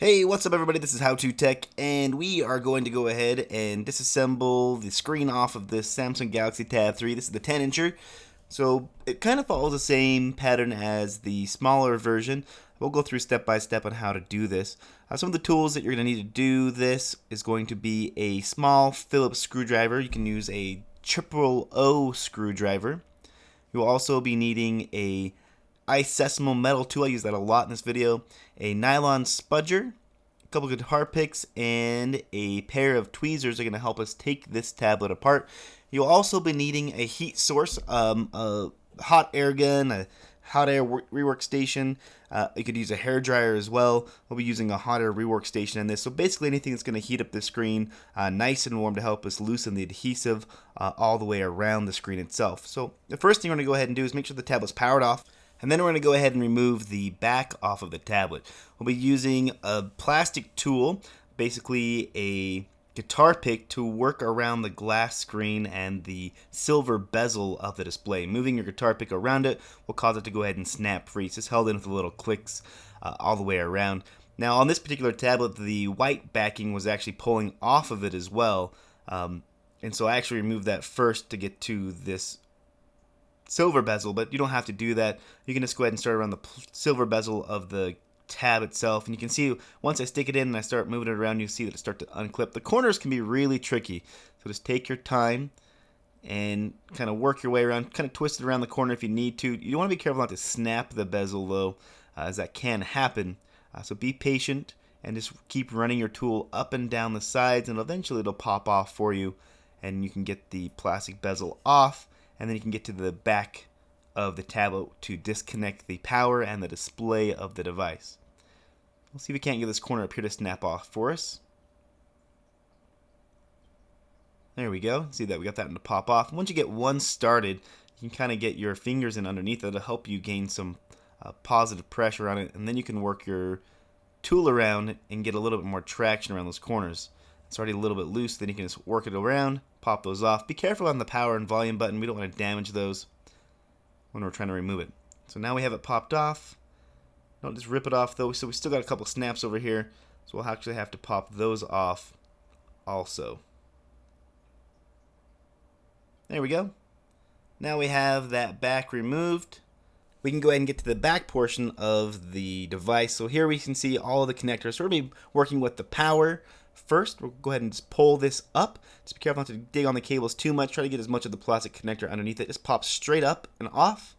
Hey, what's up everybody? This is How To Tech, and we are going to go ahead and disassemble the screen off of this Samsung Galaxy Tab 3. This is the 10-incher. So it kind of follows the same pattern as the smaller version. We'll go through step by step on how to do this. Some of the tools that you're going to need to do this is going to be a small Phillips screwdriver. You can use a 000 screwdriver. You'll also be needing a isosceles metal tool. I use that a lot in this video. A nylon spudger, a couple guitar picks, and a pair of tweezers are going to help us take this tablet apart. You'll also be needing a heat source, a hot air gun, a hot air rework station. You could use a hair dryer as well. We'll be using a hot air rework station in this. So basically anything that's going to heat up the screen nice and warm to help us loosen the adhesive all the way around the screen itself. So the first thing we're going to go ahead and do is make sure the tablet's powered off. And then we're going to go ahead and remove the back off of the tablet. We'll be using a plastic tool, basically a guitar pick, to work around the glass screen and the silver bezel of the display. Moving your guitar pick around it will cause it to go ahead and snap free. It's just held in with the little clicks all the way around. Now on this particular tablet, the white backing was actually pulling off of it as well. And so I actually removed that first to get to this silver bezel, but you don't have to do that. You can just go ahead and start around the silver bezel of the tab itself, and you can see once I stick it in and I start moving it around, you see that it starts to unclip. The corners can be really tricky, so just take your time and kind of work your way around, kind of twist it around the corner if you need to. You want to be careful not to snap the bezel though, as that can happen. So be patient and just keep running your tool up and down the sides, and eventually it'll pop off for you and you can get the plastic bezel off. And then you can get to the back of the tablet to disconnect the power and the display of the device. We'll see if we can't get this corner up here to snap off for us. There we go. See that we got that one to pop off. Once you get one started, you can kind of get your fingers in underneath it to help you gain some positive pressure on it, and then you can work your tool around and get a little bit more traction around those corners. It's already a little bit loose, then you can just work it around, pop those off. Be careful on the power and volume button. We don't want to damage those when we're trying to remove it. So now we have it popped off. Don't just rip it off though. So we still got a couple snaps over here. So we'll actually have to pop those off also. There we go. Now we have that back removed. We can go ahead and get to the back portion of the device. So here we can see all of the connectors. So we're going to be working with the power. First, we'll go ahead and just pull this up. Just be careful not to dig on the cables too much. Try to get as much of the plastic connector underneath it. Just pops straight up and off.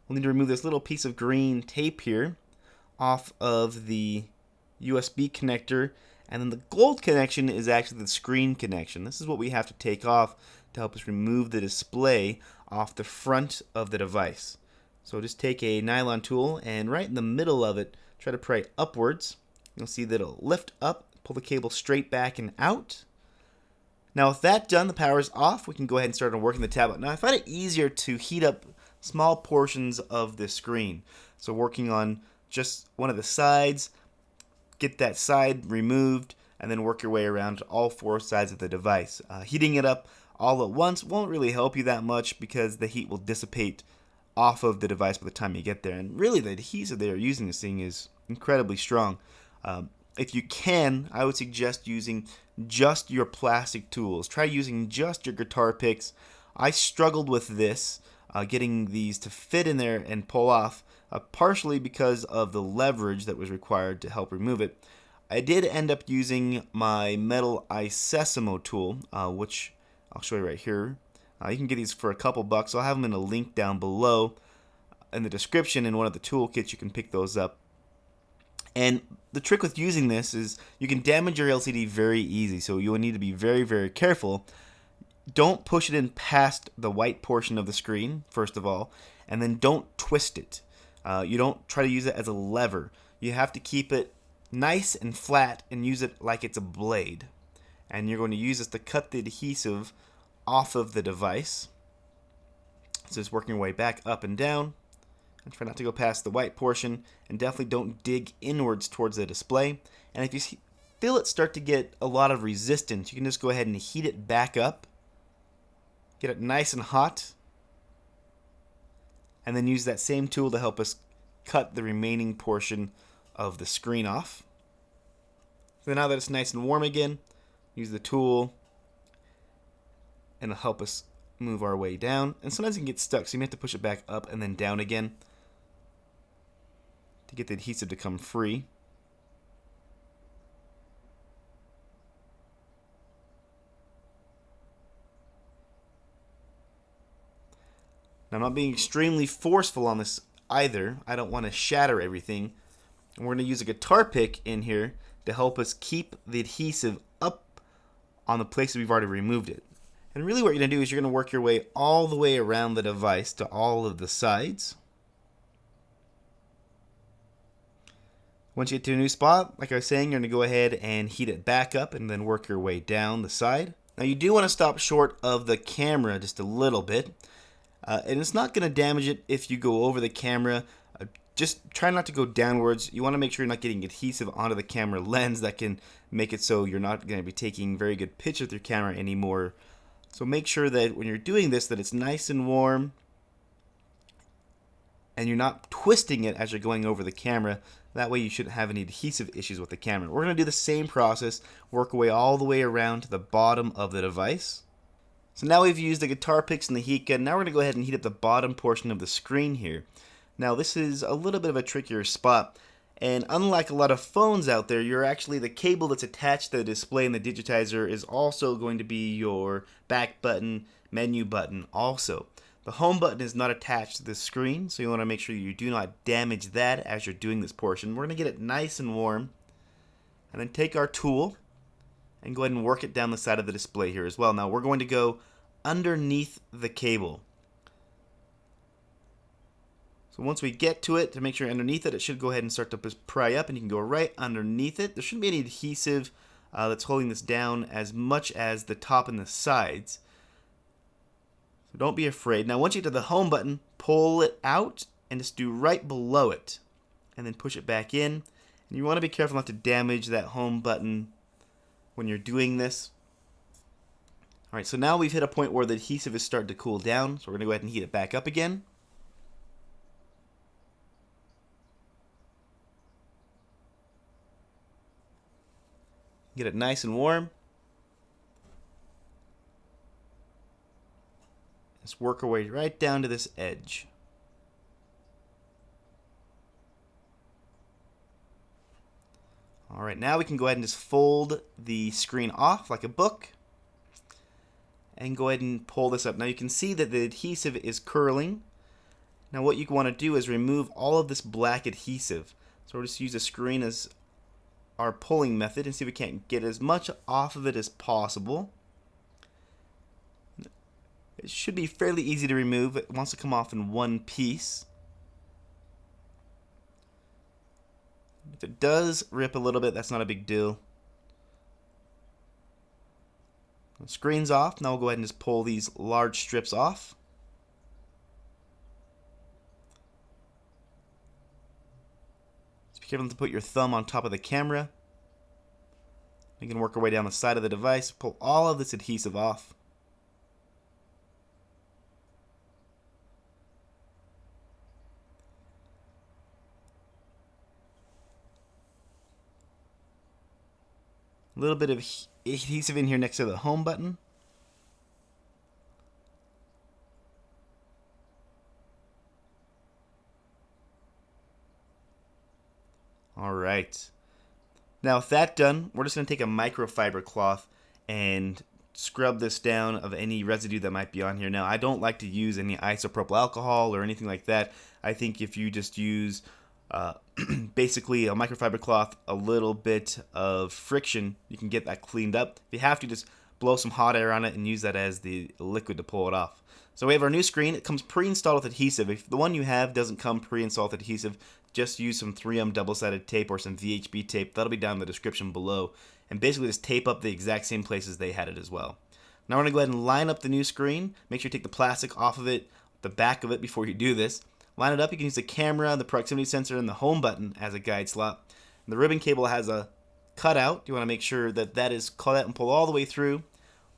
We'll need to remove this little piece of green tape here off of the USB connector. And then the gold connection is actually the screen connection. This is what we have to take off to help us remove the display off the front of the device. So just take a nylon tool and right in the middle of it, try to pry upwards. You'll see that it'll lift up. Pull the cable straight back and out. Now with that done, the power is off. We can go ahead and start on working the tablet. Now I find it easier to heat up small portions of the screen. So working on just one of the sides, get that side removed, and then work your way around all four sides of the device. Heating it up all at once won't really help you that much because the heat will dissipate off of the device by the time you get there. And really the adhesive they are using this thing is incredibly strong. If you can, I would suggest using just your plastic tools. Try using just your guitar picks. I struggled with this, getting these to fit in there and pull off, partially because of the leverage that was required to help remove it. I did end up using my metal isosceles tool, which I'll show you right here. You can get these for a couple bucks. I'll have them in a link down below in the description. In one of the toolkits, you can pick those up. And the trick with using this is you can damage your LCD very easy, so you will need to be very, very careful. Don't push it in past the white portion of the screen, first of all, and then don't twist it. You don't try to use it as a lever. You have to keep it nice and flat and use it like it's a blade. And you're going to use this to cut the adhesive off of the device. So just working your way back up and down. And try not to go past the white portion, and definitely don't dig inwards towards the display. And if you feel it start to get a lot of resistance, you can just go ahead and heat it back up, get it nice and hot, and then use that same tool to help us cut the remaining portion of the screen off. So now that it's nice and warm again, use the tool and it'll help us move our way down. And sometimes it can get stuck, so you may have to push it back up and then down again to get the adhesive to come free. Now, I'm not being extremely forceful on this either. I don't want to shatter everything. And we're going to use a guitar pick in here to help us keep the adhesive up on the places we've already removed it. And really what you're going to do is you're going to work your way all the way around the device to all of the sides. Once you get to a new spot, like I was saying, you're going to go ahead and heat it back up and then work your way down the side. Now you do want to stop short of the camera just a little bit. And it's not going to damage it if you go over the camera. Just try not to go downwards. You want to make sure you're not getting adhesive onto the camera lens that can make it so you're not going to be taking very good pictures with your camera anymore. So make sure that when you're doing this that it's nice and warm and you're not twisting it as you're going over the camera. That way you shouldn't have any adhesive issues with the camera. We're going to do the same process, work our way all the way around to the bottom of the device. So now we've used the guitar picks and the heat gun. Now we're going to go ahead and heat up the bottom portion of the screen here. Now this is a little bit of a trickier spot, and unlike a lot of phones out there, you're actually, the cable that's attached to the display and the digitizer is also going to be your back button, menu button also. The home button is not attached to the screen, so you want to make sure you do not damage that as you're doing this portion. We're going to get it nice and warm, and then take our tool and go ahead and work it down the side of the display here as well. Now we're going to go underneath the cable. So once we get to it, to make sure underneath it, it should go ahead and start to pry up, and you can go right underneath it. There shouldn't be any adhesive that's holding this down as much as the top and the sides. So don't be afraid. Now once you get to the home button, pull it out and just do right below it. And then push it back in. And you want to be careful not to damage that home button when you're doing this. Alright, so now we've hit a point where the adhesive is starting to cool down. So we're going to go ahead and heat it back up again. Get it nice and warm. Let's work our way right down to this edge. Alright, now we can go ahead and just fold the screen off like a book and go ahead and pull this up. Now you can see that the adhesive is curling. Now what you want to do is remove all of this black adhesive. So we'll just use the screen as our pulling method and see if we can't get as much off of it as possible. It should be fairly easy to remove. It wants to come off in one piece. If it does rip a little bit, that's not a big deal. The screen's off. Now we'll go ahead and just pull these large strips off. Just be careful to put your thumb on top of the camera. We can work our way down the side of the device, pull all of this adhesive off. A little bit of adhesive in here next to the home button. Alright. Now with that done, we're just going to take a microfiber cloth and scrub this down of any residue that might be on here. Now I don't like to use any isopropyl alcohol or anything like that. I think if you just use basically a microfiber cloth, a little bit of friction, you can get that cleaned up. If you have to, just blow some hot air on it and use that as the liquid to pull it off. So we have our new screen. It comes pre-installed with adhesive. If the one you have doesn't come pre-installed with adhesive, just use some 3M double-sided tape or some VHB tape. That'll be down in the description below. And basically just tape up the exact same places they had it as well. Now we're going to go ahead and line up the new screen. Make sure you take the plastic off of it, the back of it, before you do this. Line it up. You can use the camera, the proximity sensor, and the home button as a guide slot. And the ribbon cable has a cutout. You want to make sure that that is cut out and pull all the way through.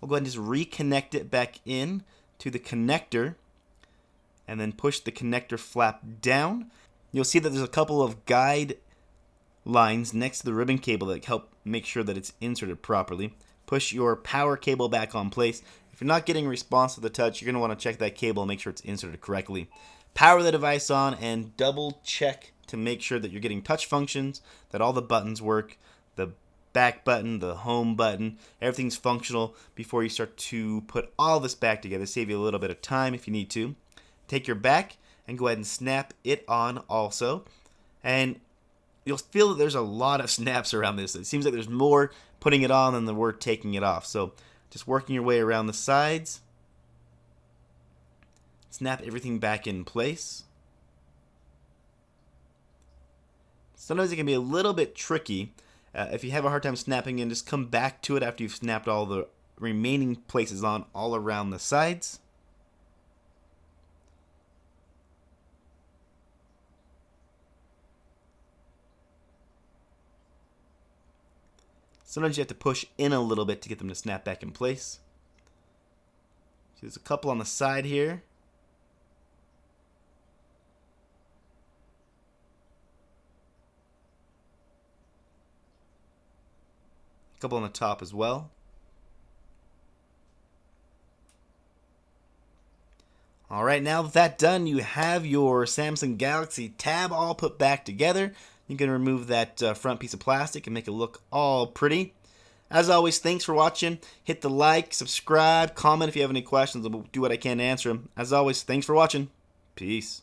We'll go ahead and just reconnect it back in to the connector and then push the connector flap down. You'll see that there's a couple of guide lines next to the ribbon cable that help make sure that it's inserted properly. Push your power cable back on place. If you're not getting a response to the touch, you're going to want to check that cable and make sure it's inserted correctly. Power the device on and double check to make sure that you're getting touch functions, that all the buttons work, the back button, the home button, everything's functional before you start to put all this back together. Save you a little bit of time if you need to. Take your back and go ahead and snap it on also. And you'll feel that there's a lot of snaps around this. It seems like there's more putting it on than there were taking it off. So just working your way around the sides. Snap everything back in place. Sometimes it can be a little bit tricky. If you have a hard time snapping in, just come back to it after you've snapped all the remaining places on all around the sides. Sometimes you have to push in a little bit to get them to snap back in place. So there's a couple on the side here. A couple on the top as well. Alright, now with that done, you have your Samsung Galaxy Tab all put back together. You can remove that front piece of plastic and make it look all pretty. As always, thanks for watching. Hit the like, subscribe, comment if you have any questions. I'll do what I can to answer them. As always, thanks for watching. Peace.